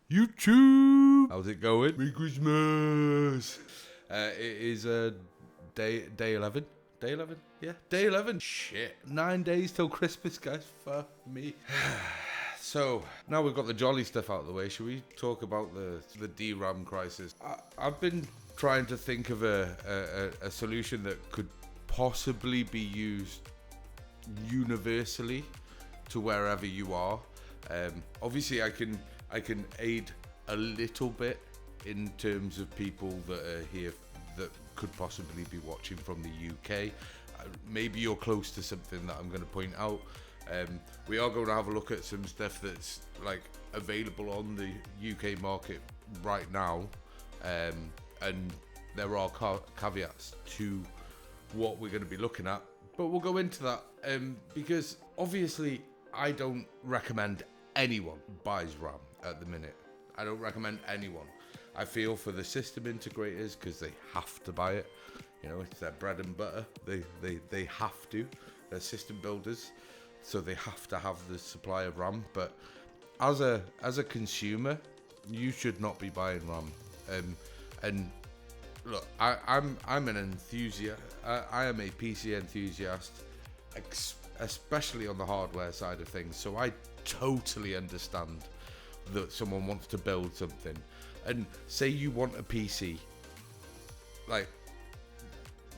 YouTube! How's it going? Merry Christmas! It is day 11. Day 11? Yeah, day 11. Shit. 9 days till Christmas, guys. Fuck me. So, now we've got the jolly stuff out of the way, should we talk about the DRAM crisis? I've been trying to think of a solution that could possibly be used universally to wherever you are. Obviously, I can aid a little bit in terms of people that are here that could possibly be watching from the UK. Maybe you're close to something that I'm going to point out. We are going to have a look at some stuff that's like available on the UK market right now, and there are caveats to what we're going to be looking at, but we'll go into that because obviously I don't recommend anyone buys RAM at the minute. I don't recommend anyone. I feel for the system integrators because they have to buy it. You know, it's their bread and butter. They have to. They're system builders, so they have to have the supply of RAM. But as a consumer, you should not be buying RAM. And look, I'm an enthusiast. I am a PC enthusiast, especially on the hardware side of things. So I totally understand that someone wants to build something, and say you want a PC, like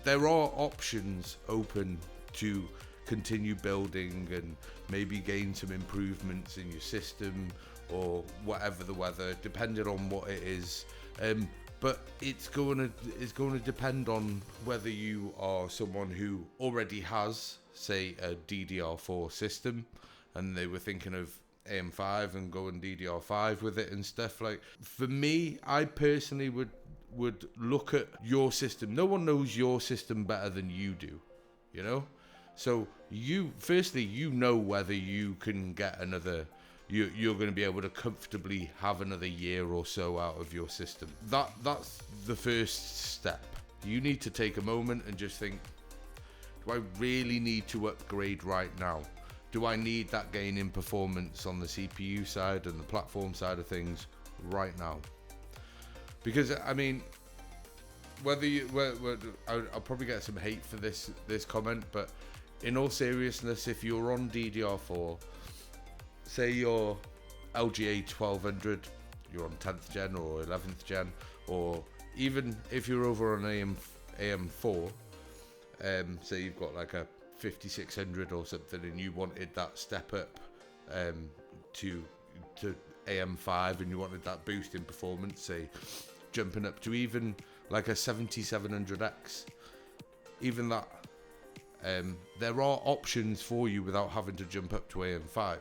there are options open to continue building and maybe gain some improvements in your system or whatever the weather, depending on what it is. But it's going to depend on whether you are someone who already has, say, a DDR4 system, and they were thinking of AM5 and going DDR5 with it and stuff. Like, for me, I personally would look at your system. No one knows your system better than you do, you know? So firstly, you know whether you can get another, you're going to be able to comfortably have another year or so out of your system. That's the first step. You need to take a moment and just think, do I really need to upgrade right now? Do I need that gain in performance on the CPU side and the platform side of things right now? Because, I mean, I'll probably get some hate for this comment, but in all seriousness, if you're on DDR4, say you're LGA 1200, you're on 10th gen or 11th gen, or even if you're over on AM4, say you've got like a 5600 or something, and you wanted that step up to AM5, and you wanted that boost in performance, say jumping up to even like a 7700X, even that, there are options for you without having to jump up to AM5.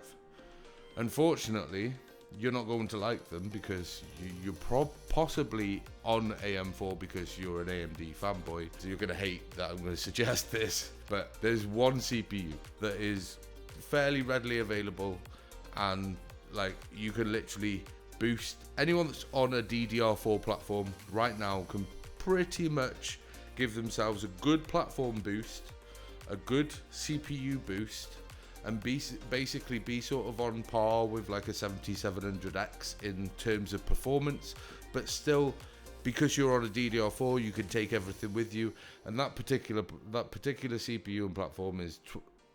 Unfortunately, you're not going to like them because you're possibly on AM4 because you're an AMD fanboy. So you're going to hate that I'm going to suggest this. But there's one CPU that is fairly readily available, and like you can literally boost. Anyone that's on a DDR4 platform right now can pretty much give themselves a good platform boost, a good CPU boost, and basically be sort of on par with like a 7700X in terms of performance, but still, because you're on a DDR4, you can take everything with you. And that particular CPU and platform is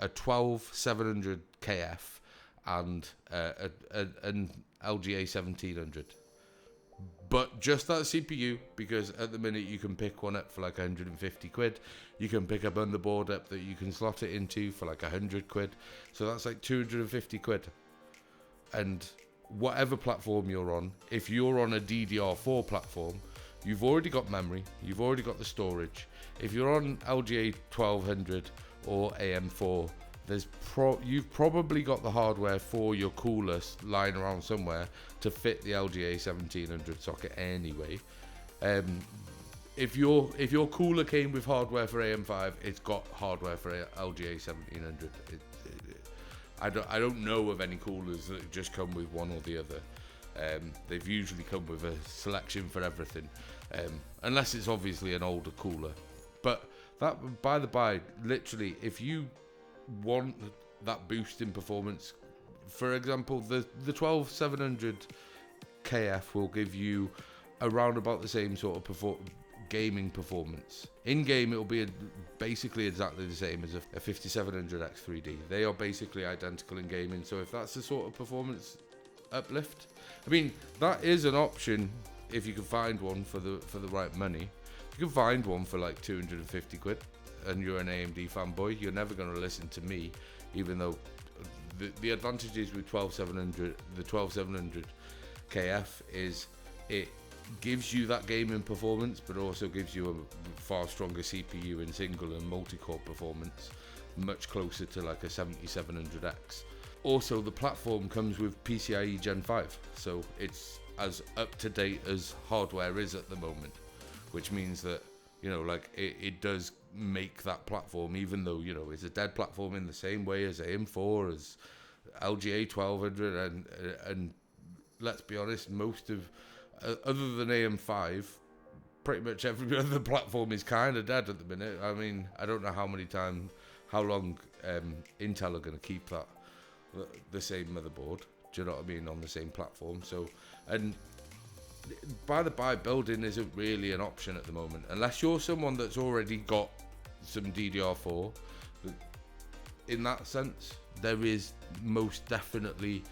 a 12700KF and an LGA 1700. But just that CPU, because at the minute you can pick one up for like 150 quid. You can pick a motherboard up that you can slot it into for like 100 quid. So that's like 250 quid. And whatever platform you're on, if you're on a DDR4 platform, you've already got memory, you've already got the storage. If you're on LGA 1200 or AM4, you've probably got the hardware for your cooler lying around somewhere to fit the LGA 1700 socket anyway. If your cooler came with hardware for AM5, it's got hardware for LGA 1700. I don't know of any coolers that just come with one or the other. They've usually come with a selection for everything, unless it's obviously an older cooler. But that, by the by, literally, if you want that boost in performance, for example, the 12700 KF will give you around about the same sort of gaming performance. In game, it'll be basically exactly the same as a 5700X 3D. They are basically identical in gaming. So if that's the sort of performance uplift, I mean, that is an option if you can find one for the right money. If you can find one for like 250 quid and you're an AMD fanboy, you're never going to listen to me, even though the advantages with 12700, the 12700 KF is it gives you that gaming performance, but also gives you a far stronger CPU in single and multi-core performance, much closer to like a 7700X. Also, the platform comes with PCIe Gen 5, so it's as up to date as hardware is at the moment, which means that, you know, like it does make that platform, even though, you know, it's a dead platform in the same way as AM4, as LGA 1200, and let's be honest, most of other than AM5, pretty much every other platform is kind of dead at the minute. I mean, I don't know how long Intel are going to keep the same motherboard. Do you know what I mean? On the same platform. So, and by the by, building isn't really an option at the moment, unless you're someone that's already got some DDR4. In that sense, there is most definitely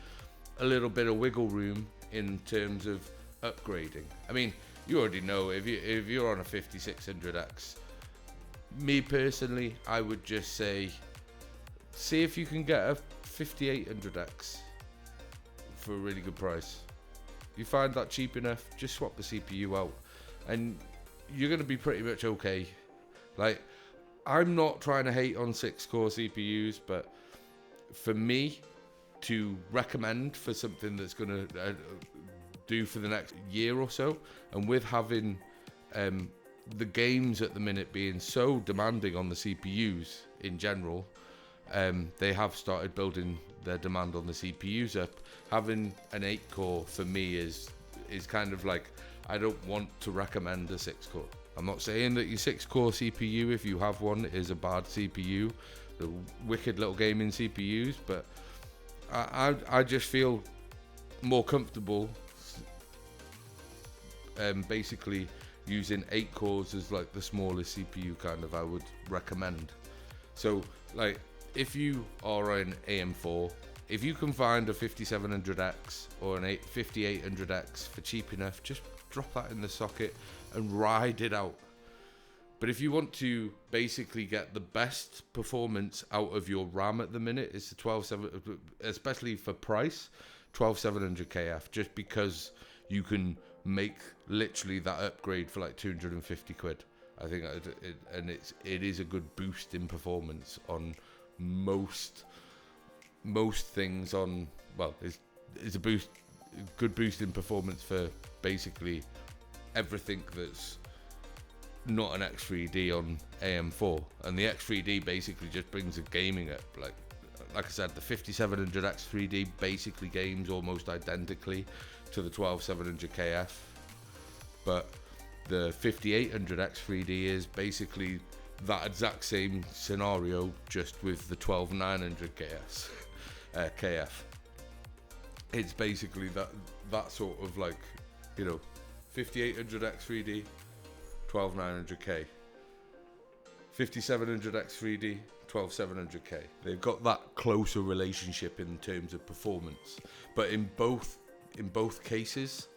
a little bit of wiggle room in terms of upgrading. I mean, you already know if you're on a 5600X, me personally, I would just say, see if you can get a 5800X for a really good price. You find that cheap enough, just swap the CPU out and you're going to be pretty much okay. Like, I'm not trying to hate on 6-core CPUs, but for me to recommend for something that's going to do for the next year or so, and with having the games at the minute being so demanding on the CPUs in general, they have started building their demand on the CPUs up. Having an 8-core for me is kind of like, I don't want to recommend a 6-core. I'm not saying that your 6-core CPU, if you have one, is a bad CPU. The wicked little gaming CPUs, but I just feel more comfortable basically using 8 cores as like the smallest CPU kind of I would recommend. So like, if you are an AM4, if you can find a 5700X or an 5800X for cheap enough, just drop that in the socket and ride it out. But if you want to basically get the best performance out of your RAM at the minute, it's the 12700, especially for price, 12700 KF, just because you can make literally that upgrade for like 250 quid. I think it is a good boost in performance on most things. On, well, it's a good boost in performance for basically everything that's not an X3D on AM4, and the X3D basically just brings the gaming up. Like I said, the 5700 X3D basically games almost identically to the 12700 KF, but the 5800 X3D is basically that exact same scenario, just with the 12900 KF. It's basically that sort of, like, you know, 5800 X3D, 12900K, 5700 X3D, 12700K. They've got that closer relationship in terms of performance, but in both cases,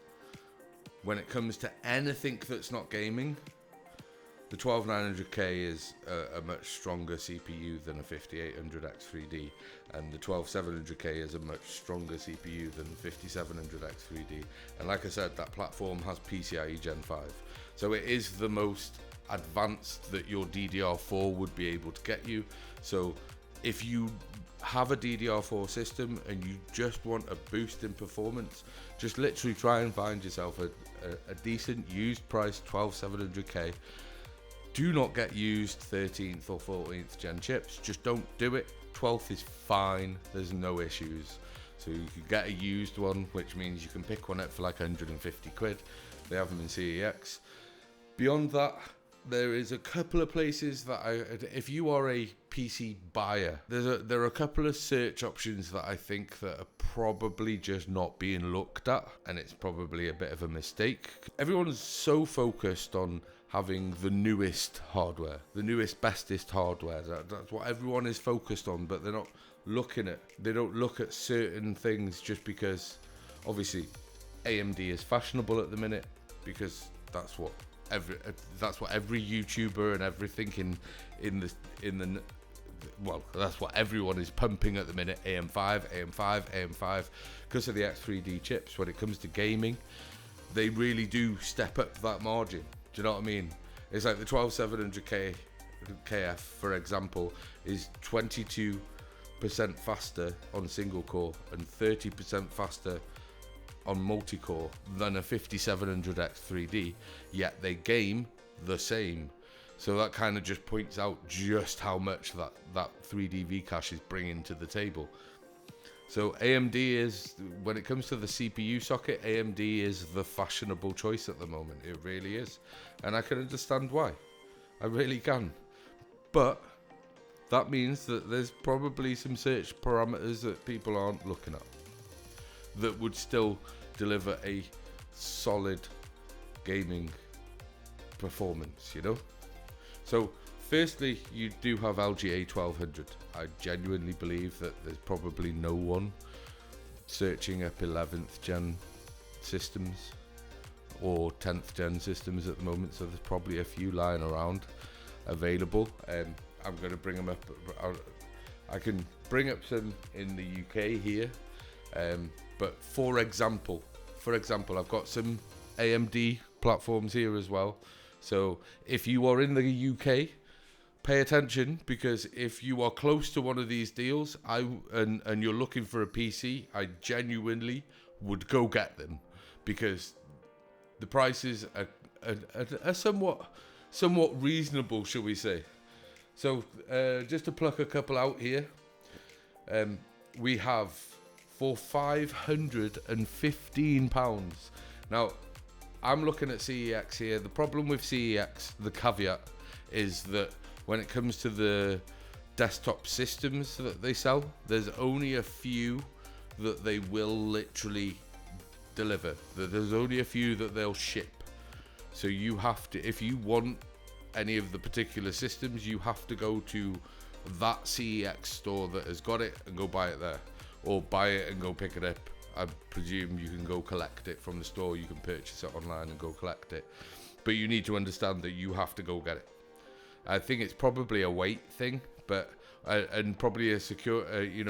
when it comes to anything that's not gaming, the 12900K is a much stronger CPU than a 5800 X3D, and the 12700K is a much stronger CPU than the 5700 X3D. And like I said, that platform has PCIe Gen 5, so it is the most advanced that your DDR4 would be able to get you. So if you have a DDR4 system and you just want a boost in performance, just literally try and find yourself a decent used price 12700K. Do not get used 13th or 14th gen chips. Just don't do it. 12th is fine. There's no issues. So you can get a used one, which means you can pick one up for like 150 quid. They have them in CEX. Beyond that, there is a couple of places that if you are a PC buyer, there are a couple of search options that I think that are probably just not being looked at, and it's probably a bit of a mistake. Everyone's so focused on having the newest hardware, the newest, bestest hardware. That's what everyone is focused on, but they're not they don't look at certain things just because, obviously, AMD is fashionable at the minute, because that's what every YouTuber and everything that's what everyone is pumping at the minute. AM5 because of the X3D chips. When it comes to gaming, they really do step up that margin. Do you know what I mean? It's like the 12700 KF, for example, is 22% faster on single core and 30% faster on multi-core than a 5700X 3D, yet they game the same. So that kind of just points out just how much that 3D V-Cache is bringing to the table. So AMD is, when it comes to the CPU socket, AMD is the fashionable choice at the moment. It really is. And I can understand why. I really can. But that means that there's probably some search parameters that people aren't looking at that would still deliver a solid gaming performance, you know? So, firstly, you do have LGA 1200. I genuinely believe that there's probably no one searching up 11th gen systems or 10th gen systems at the moment, so there's probably a few lying around available. I'm going to bring them up. I can bring up some in the UK here. But for example, I've got some AMD platforms here as well. So if you are in the UK, pay attention, because if you are close to one of these deals, and you're looking for a PC, I genuinely would go get them, because the prices are somewhat reasonable, shall we say. So just to pluck a couple out here, we have for £515. Now, I'm looking at CEX here. The problem with CEX, the caveat, is that when it comes to the desktop systems that they sell, there's only a few that they will literally deliver. There's only a few that they'll ship. So you have to, if you want any of the particular systems, you have to go to that CEX store that has got it and go buy it there. Or buy it and go pick it up. I presume you can go collect it from the store. You can purchase it online and go collect it. But you need to understand that you have to go get it. I think it's probably a weight thing, but and probably a secure,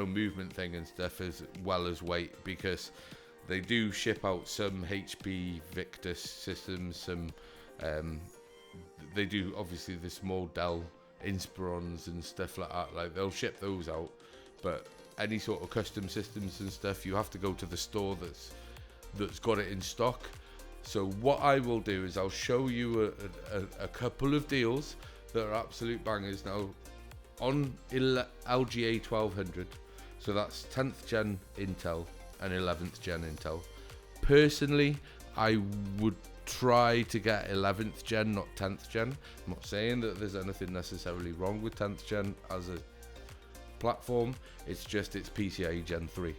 movement thing and stuff, as well as weight, because they do ship out some HP Victus systems, some they do obviously the small Dell Inspirons and stuff like that. Like, they'll ship those out, but any sort of custom systems and stuff, you have to go to the store that's got it in stock. So what I will do is I'll show you a couple of deals that are absolute bangers now on LGA 1200. So that's 10th gen Intel and 11th gen Intel. Personally, I would try to get 11th gen, not 10th gen. I'm not saying that there's anything necessarily wrong with 10th gen as a platform, it's just it's PCIe Gen 3.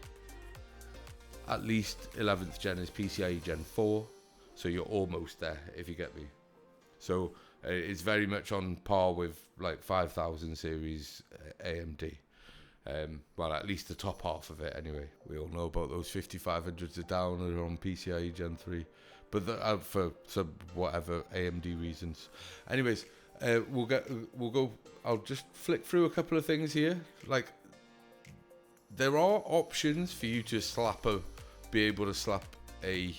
At least 11th gen is PCIe Gen 4, so you're almost there, if you get me. So it's very much on par with like 5000 series AMD. Well, at least the top half of it anyway. We all know about those 5500s are down and are on PCIe Gen 3, but for some whatever AMD reasons. Anyways, we'll go. I'll just flick through a couple of things here. Like, there are options for you to be able to slap a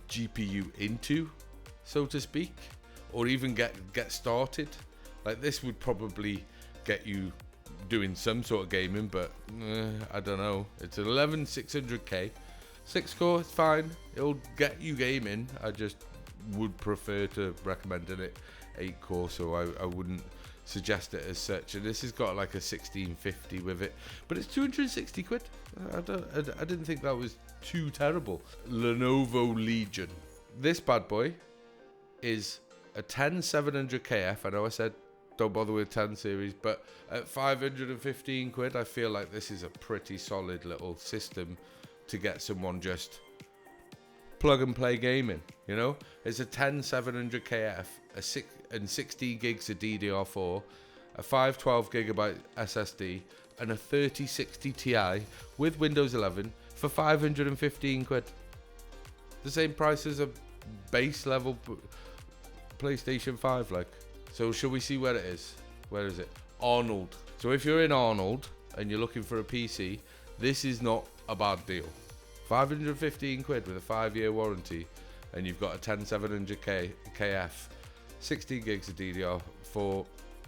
GPU into, so to speak, or even get started. Like, this would probably get you doing some sort of gaming, but I don't know. It's an 11600K, 6-core. It's fine. It'll get you gaming. I just would prefer to recommend it 8-core, so I wouldn't suggest it as such. And this has got like a 1650 with it, but it's 260 quid. I didn't think that was too terrible. Lenovo Legion. This bad boy is a 10 700KF. I know I said don't bother with 10 series, but at 515 quid, I feel like this is a pretty solid little system to get someone just plug and play gaming. You know, it's a 10 700KF, and 60 gigs of DDR4, a 512 gigabyte SSD, and a 3060 Ti with Windows 11 for 515 quid. The same price as a base level PlayStation 5, like. So shall we see where it is? Where is it? Arnold. So if you're in Arnold and you're looking for a PC, this is not a bad deal. 515 quid with a 5-year warranty, and you've got a 10 700KF, 16 gigs of DDR4,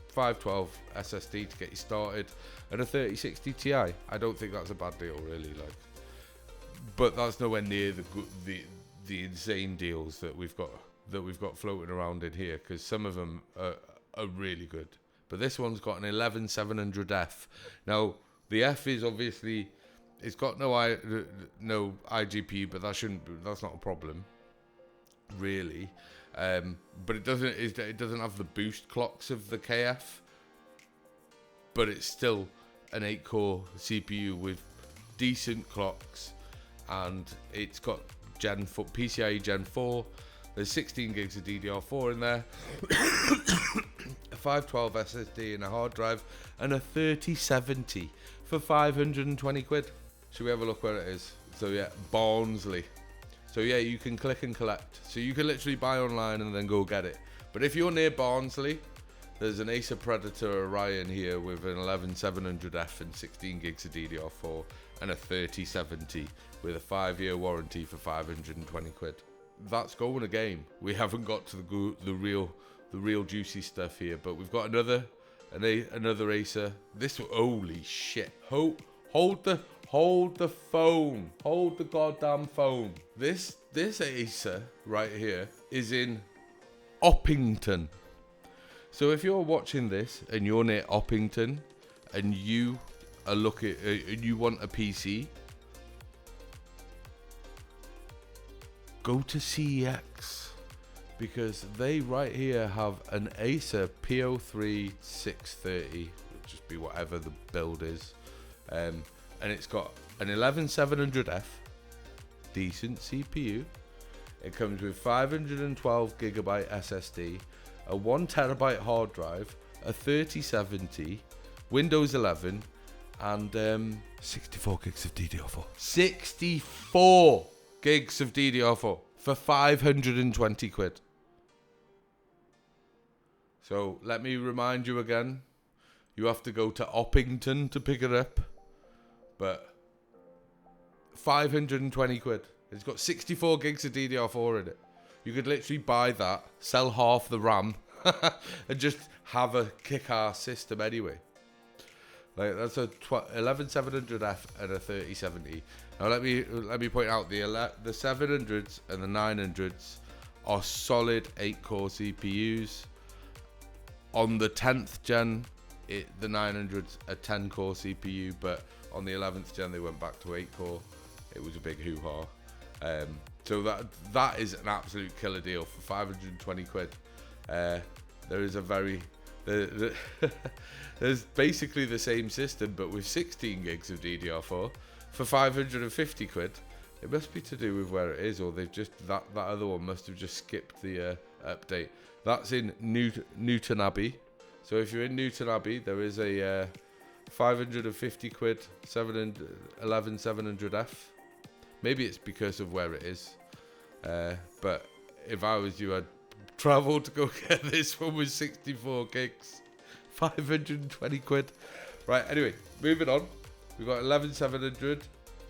512 SSD to get you started, and a 3060 Ti. I don't think that's a bad deal, really. Like, but that's nowhere near the insane deals that we've got floating around in here, because some of them are really good. But this one's got an 11700F. Now the F is obviously, it's got no iGPU, but that's not a problem, really. But it doesn't have the boost clocks of the KF, but it's still an 8-core CPU with decent clocks, and it's got PCIe Gen 4. There's 16 gigs of DDR4 in there, a 512 SSD and a hard drive, and a 3070 for 520 quid. Should we have a look where it is? So yeah, Barnsley. So yeah, you can click and collect. So you can literally buy online and then go get it. But if you're near Barnsley, there's an Acer Predator Orion here with an 11700F and 16 gigs of DDR4 and a 3070 with a 5-year warranty for 520 quid. That's going a game. We haven't got to the real juicy stuff here, but we've got another Acer. This, holy shit! Hold the phone. Hold the goddamn phone. This Acer right here is in Oppington. So if you're watching this and you're near Oppington and you are looking and you want a PC, go to CEX, because they right here have an Acer PO3 630, which just be whatever the build is, and it's got an 11700F, decent CPU. It comes with 512 gigabyte SSD, a 1 terabyte hard drive, a 3070, Windows 11, and 64 gigs of DDR4. 64 gigs of DDR4 for 520 quid. So let me remind you again, you have to go to Oppington to pick it up, but 520 quid. It's got 64 gigs of DDR4 in it. You could literally buy that, sell half the RAM, and just have a kick-ass system anyway. Like, that's a 11700F and a 3070. Now let me point out the 700s and the 900s are solid 8-core CPUs. On the 10th gen, the 900s a 10-core CPU, but on the 11th gen they went back to 8-core. It was a big hoo-ha. So that is an absolute killer deal for 520 quid. There is there's basically the same system, but with 16 gigs of DDR4 for 550 quid. It must be to do with where it is, or they've just that other one must have just skipped the update. That's in Newton Abbey. So if you're in Newton Abbey, there is a 550 quid 11700F. Maybe it's because of where it is, but if I was you, I'd travel to go get this one with 64 gigs, 520 quid. Right, anyway, moving on. We've got 11700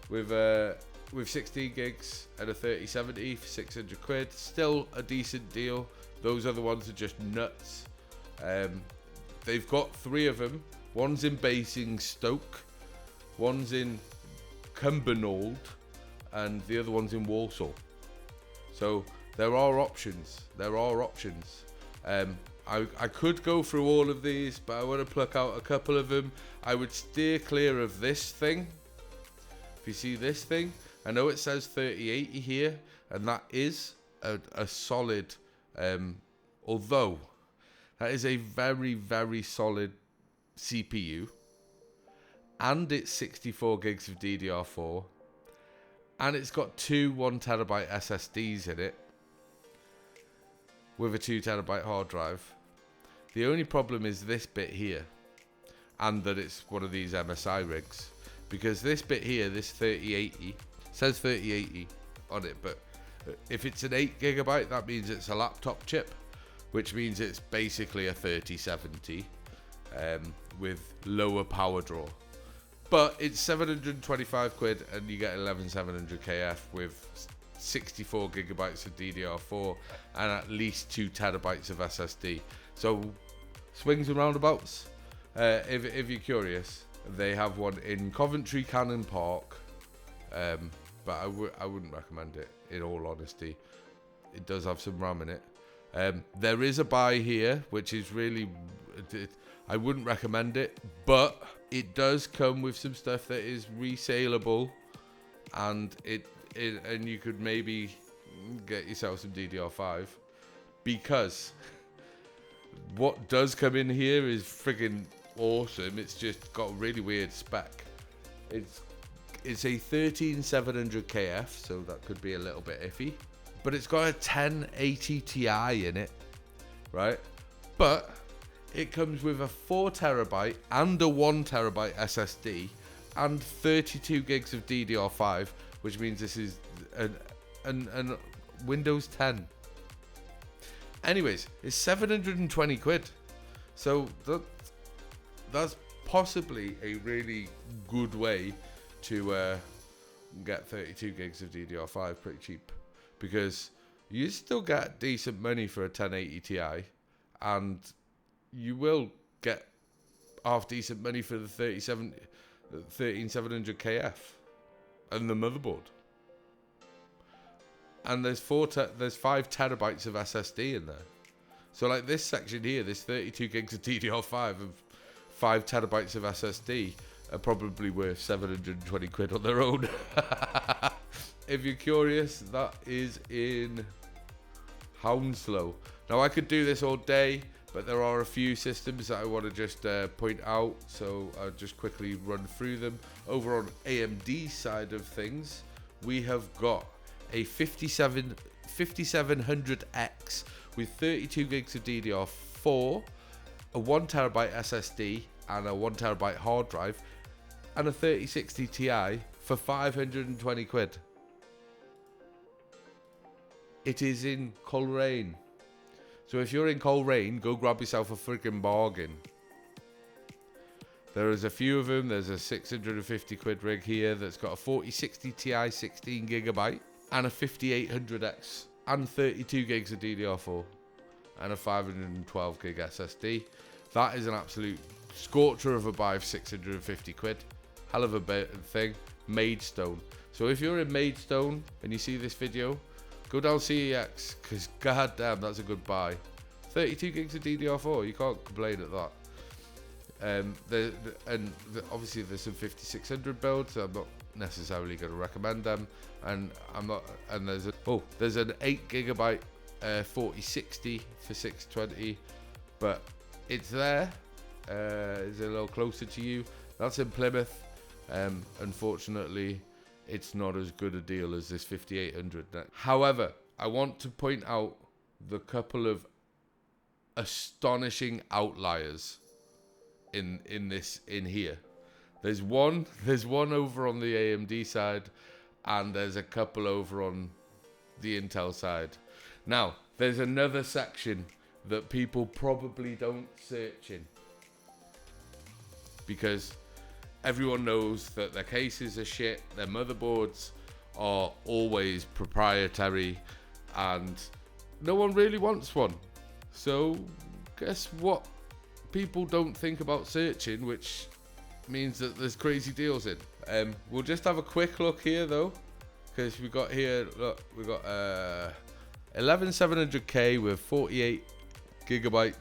with 16 gigs and a 3070 for 600 quid. Still a decent deal. Those other ones are just nuts. They've got 3 of them. One's in Basingstoke, one's in Cumbernauld, and the other one's in Walsall. So there are options. I could go through all of these, but I want to pluck out a couple of them. I would steer clear of this thing. If you see this thing, I know it says 3080 here, and that is a solid Although, that is a very, very solid CPU. And it's 64 gigs of DDR4. And it's got two 1TB SSDs in it. With a 2TB hard drive. The only problem is this bit here. And that it's one of these MSI rigs. Because this bit here, this 3080, says 3080 on it, but if it's an 8GB, that means it's a laptop chip, which means it's basically a 3070 with lower power draw. But it's 725 quid and you get 11700 KF with 64 gigabytes of DDR4 and at least 2 terabytes of SSD. So swings and roundabouts. If you're curious, they have one in Coventry Cannon Park, but I wouldn't recommend it, in all honesty. It does have some RAM in it. There is a buy here, which is really, I wouldn't recommend it, but it does come with some stuff that is resaleable, and and you could maybe get yourself some DDR5, because what does come in here is friggin' awesome. It's just got a really weird spec. It's a 13700 KF, so that could be a little bit iffy, but it's got a 1080 Ti in it, right? But it comes with a 4TB and a 1TB SSD and 32 gigs of DDR5, which means this is an Windows 10. Anyways, it's 720 quid, so that's possibly a really good way to get 32 gigs of DDR5 pretty cheap, because you still get decent money for a 1080 Ti, and you will get half decent money for the 13700 KF and the motherboard. And there's 5 terabytes of SSD in there. So like this section here, this 32 gigs of DDR5 and 5 terabytes of SSD are probably worth 720 quid on their own. If you're curious, that is in Hounslow. Now I could do this all day, but there are a few systems that I want to just point out, so I'll just quickly run through them. Over on AMD side of things, we have got a 5700X with 32 gigs of DDR4, a 1TB SSD and a 1TB hard drive, and a 3060 Ti for 520 quid. It is in Coleraine. So if you're in Coleraine, go grab yourself a freaking bargain. There is a few of them. There's a 650 quid rig here that's got a 4060 Ti 16GB and a 5800X and 32 gigs of DDR4 and a 512 gig SSD. That is an absolute scorcher of a buy of 650 quid. Hell of a thing. Maidstone. So if you're in Maidstone and you see this video, go down CEX, because goddamn, that's a good buy. 32 gigs of DDR4, you can't complain at that. Obviously there's some 5600 builds, so I'm not necessarily going to recommend them. And there's an 8GB 4060 for 620, but it's there. It's a little closer to you. That's in Plymouth. Unfortunately, it's not as good a deal as this 5800. However, I want to point out the couple of astonishing outliers in here. There's one over on the AMD side, and there's a couple over on the Intel side. Now, there's another section that people probably don't search in, because everyone knows that their cases are shit, their motherboards are always proprietary, and no one really wants one. So guess what people don't think about searching, which means that there's crazy deals in. We'll just have a quick look here though, because we got here, look, we got 11700K with 48 gigabyte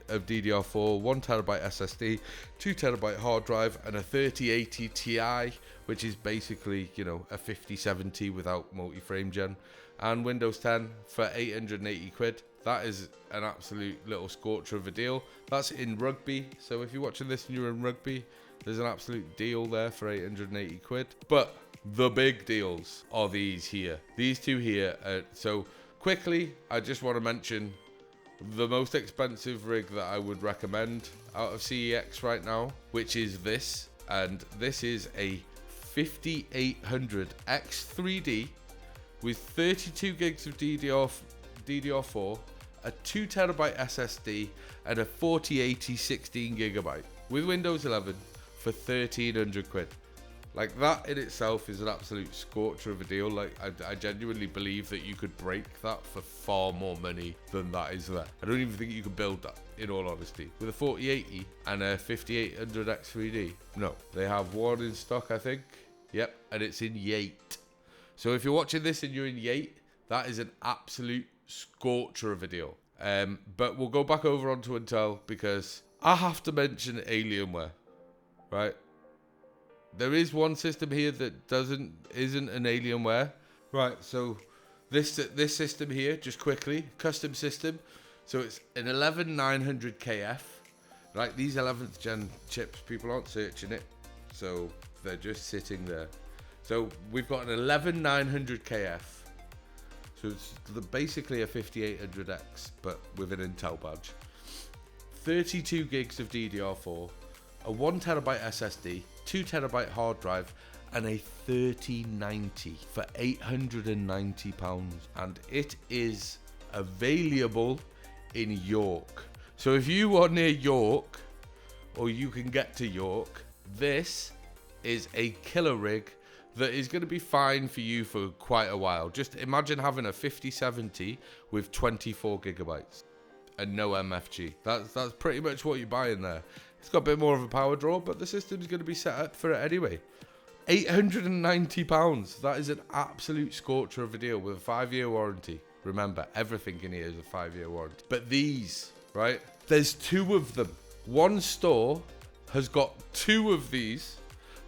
of DDR4, 1TB SSD, 2TB hard drive, and a 3080 Ti, which is basically, you know, a 5070 without multi-frame gen, and Windows 10 for 880 quid. That is an absolute little scorcher of a deal. That's in rugby. So if you're watching this and you're in rugby, there's an absolute deal there for 880 quid. But the big deals are these here. These two here. So quickly, I just want to mention the most expensive rig that I would recommend out of CEX right now, which is this. And this is a 5800 X3D with 32 gigs of DDR4, a 2TB SSD, and a 4080 16GB with Windows 11 for 1300 quid. Like, that in itself is an absolute scorcher of a deal. Like, I genuinely believe that you could break that for far more money than that is there. I don't even think you could build that, in all honesty. With a 4080 and a 5800 X3D. No, they have one in stock, I think. Yep, and it's in Yate. So if you're watching this and you're in Yate, that is an absolute scorcher of a deal. But we'll go back over onto Intel because I have to mention Alienware, right? There is one system here that isn't an Alienware, right? So this system here, just quickly, custom system. So it's an 11900KF, right? These 11th gen chips, people aren't searching it, so they're just sitting there. So we've got an 11900KF. So it's basically a 5800X, but with an Intel badge. 32 gigs of DDR4, a 1TB SSD, 2TB hard drive, and a 3090 for £890. And it is available in York. So if you are near York, or you can get to York, this is a killer rig that is going to be fine for you for quite a while. Just imagine having a 5070 with 24 gigabytes and no MFG. That's pretty much what you buy in there. It's got a bit more of a power draw, but the system's going to be set up for it anyway. £890. That is an absolute scorcher of a deal with a 5-year warranty. Remember, everything in here is a 5-year warranty. But these, right? There's two of them. One store has got two of these.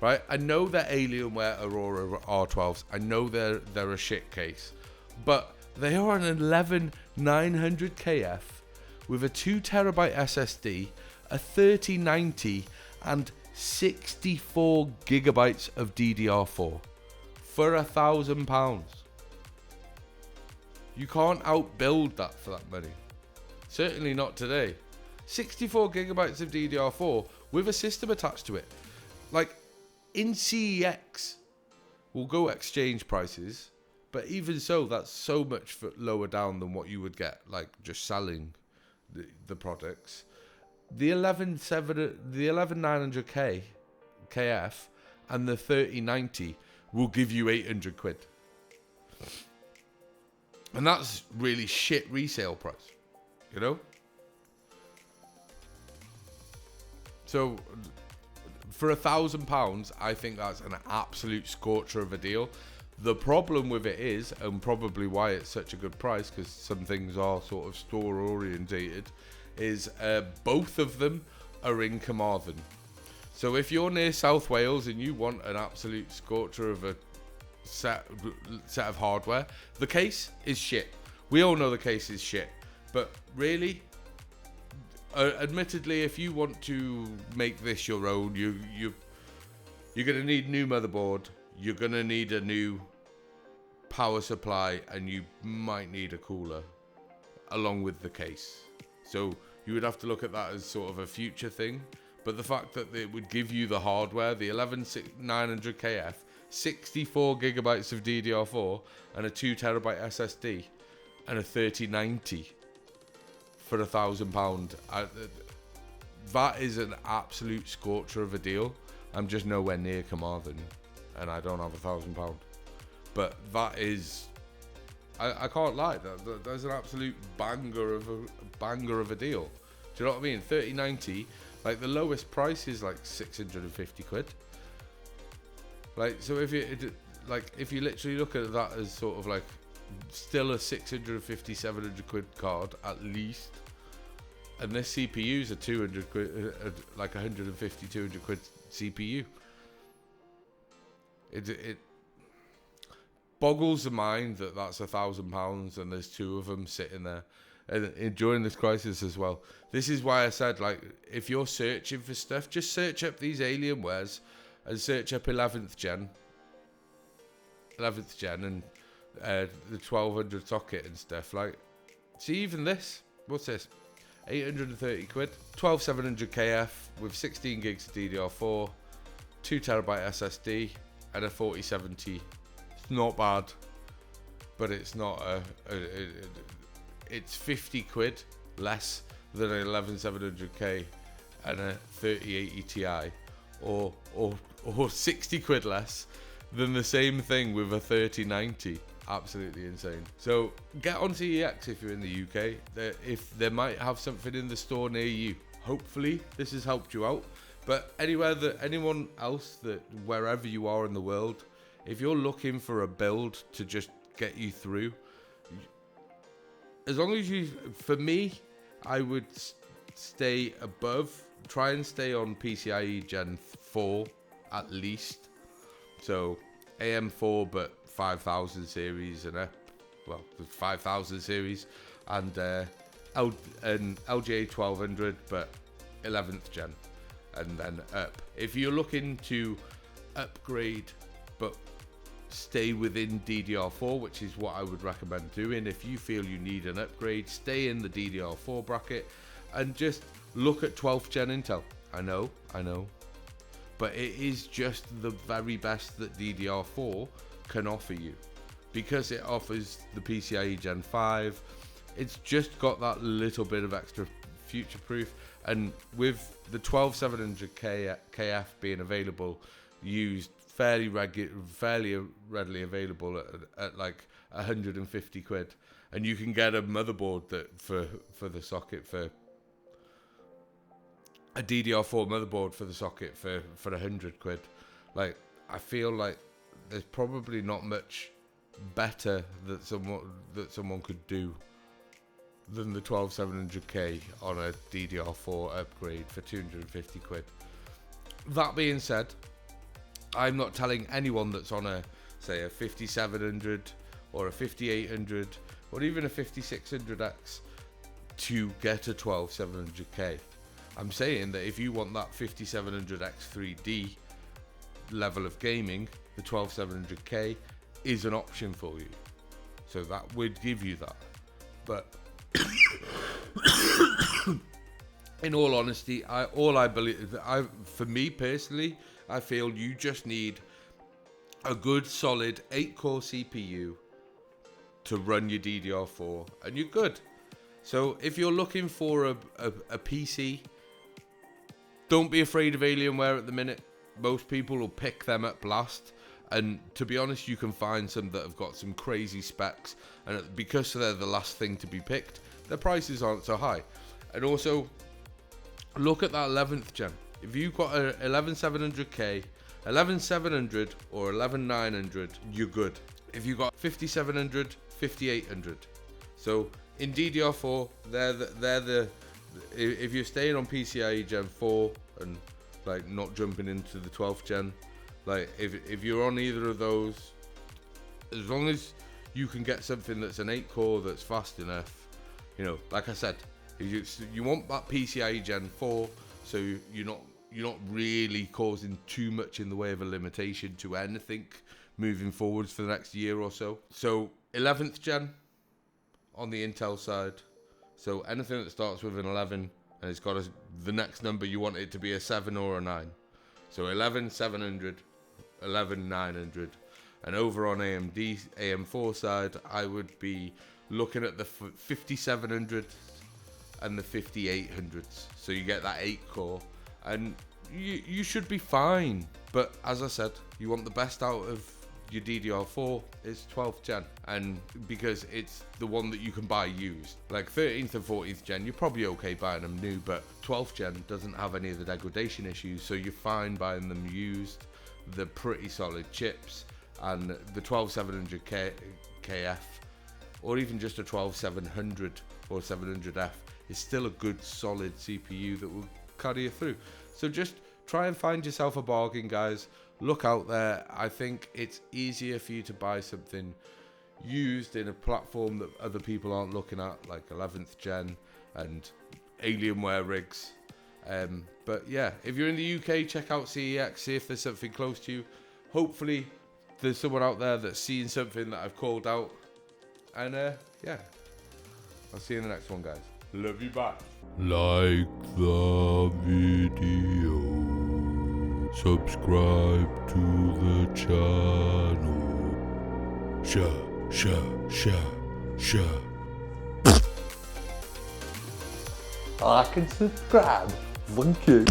Right, I know they're Alienware Aurora R12s. I know they're a shit case, but they are an 11900KF with a 2TB SSD, a 3090, and 64 gigabytes of DDR4 for £1,000. You can't outbuild that for that money. Certainly not today. 64 gigabytes of DDR4 with a system attached to it. Like, in CEX, we'll go exchange prices, but even so, that's so much lower down than what you would get, like just selling the products. The 11900K KF and the 3090 will give you 800 quid, and that's really shit resale price, you know. So for £1,000, I think that's an absolute scorcher of a deal. The problem with it is, and probably why it's such a good price, because some things are sort of store orientated, is both of them are in Carmarthen. So if you're near South Wales and you want an absolute scorcher of a set of hardware, the case is shit. We all know the case is shit, but really, admittedly, if you want to make this your own, you're going to need a new motherboard, you're going to need a new power supply, and you might need a cooler along with the case. So you would have to look at that as sort of a future thing. But the fact that it would give you the hardware, the 11900KF, 64 gigabytes of DDR4, and a 2TB SSD, and a 3090 for £1,000, that is an absolute scorcher of a deal. I'm just nowhere near Carmarthen, and I don't have £1,000. But that is, I can't lie. That's an absolute banger of a deal. Do you know what I mean? 3090, like the lowest price is like 650 quid. Like, so if you literally look at that as sort of like still a 650, 700 quid card at least, and this CPU's a 200 quid, like 150, 200 quid CPU. boggles the mind that that's £1,000 and there's two of them sitting there and during this crisis as well. This is why I said, like, if you're searching for stuff, just search up these Alienwares and search up 11th gen and the 1200 socket and stuff. Like, see, even this, what's this? 830 quid, 12700 KF with 16 gigs of DDR4, 2TB SSD, and a 4070. It's not bad, but it's not it's 50 quid less than an 11700K and a 3080 Ti, or 60 quid less than the same thing with a 3090. Absolutely insane. So get on CEX if you're in the UK. If they might have something in the store near you. Hopefully this has helped you out. But anyone else that wherever you are in the world, if you're looking for a build to just get you through, as long as for me, I would stay above, try and stay on PCIe Gen 4 at least. So AM4 but 5000 series and up, well, the 5000 series, and LGA 1200 but 11th gen, and then up. If you're looking to upgrade but stay within DDR4, which is what I would recommend doing, if you feel you need an upgrade, stay in the DDR4 bracket and just look at 12th gen Intel. I know, but it is just the very best that DDR4 can offer you, because it offers the PCIe Gen 5. It's just got that little bit of extra future proof, and with the 12700 KF being available, used fairly readily available at like 150 quid, and you can get a motherboard that for the socket, for a DDR4 motherboard for the socket for 100 quid. Like, I feel like there's probably not much better that someone could do than the 12700K on a DDR4 upgrade for 250 quid. That being said, I'm not telling anyone that's on a, say, a 5700 or a 5800 or even a 5600X to get a 12700K. I'm saying that if you want that 5700X 3D level of gaming, the 12700K is an option for you. So that would give you that. But in all honesty, for me personally, I feel you just need a good solid 8-core CPU to run your DDR4 and you're good. So if you're looking for a PC, don't be afraid of Alienware at the minute. Most people will pick them up last, and to be honest, you can find some that have got some crazy specs, and because they're the last thing to be picked, their prices aren't so high. And also, look at that 11th gen. If you've got a 11700K, 11700 or 11900, you're good. If you've got 5700, 5800. So in DDR4, if you're staying on PCIe Gen 4 and like not jumping into the 12th gen, like if you're on either of those, as long as you can get something that's an 8-core that's fast enough, you know, like I said, if you want that PCIe Gen 4, so you're not really causing too much in the way of a limitation to anything moving forwards for the next year or so. So 11th gen on the Intel side. So anything that starts with an 11 and it's got the next number, you want it to be a 7 or a 9. So 11700, 11900. And over on AMD, AM4 side, I would be looking at the 5700s and the 5800s. So you get that 8-core and you should be fine. But as I said, you want the best out of your DDR4, it's 12th gen, and because it's the one that you can buy used. Like 13th and 14th gen, you're probably okay buying them new, but 12th gen doesn't have any of the degradation issues, so you're fine buying them used. They're pretty solid chips, and the 12700 KF, or even just a 12700 or 700F, is still a good solid CPU that will carry you through. So just try and find yourself a bargain, guys. look out there. I think it's easier for you to buy something used in a platform that other people aren't looking at, like 11th gen and Alienware rigs. But yeah, if you're in the UK, check out CEX, see if there's something close to you. Hopefully there's someone out there that's seen something that I've called out. And yeah, I'll see you in the next one, guys. Love you, bye. Like the video, subscribe to the channel, share. Like and subscribe. Thank you.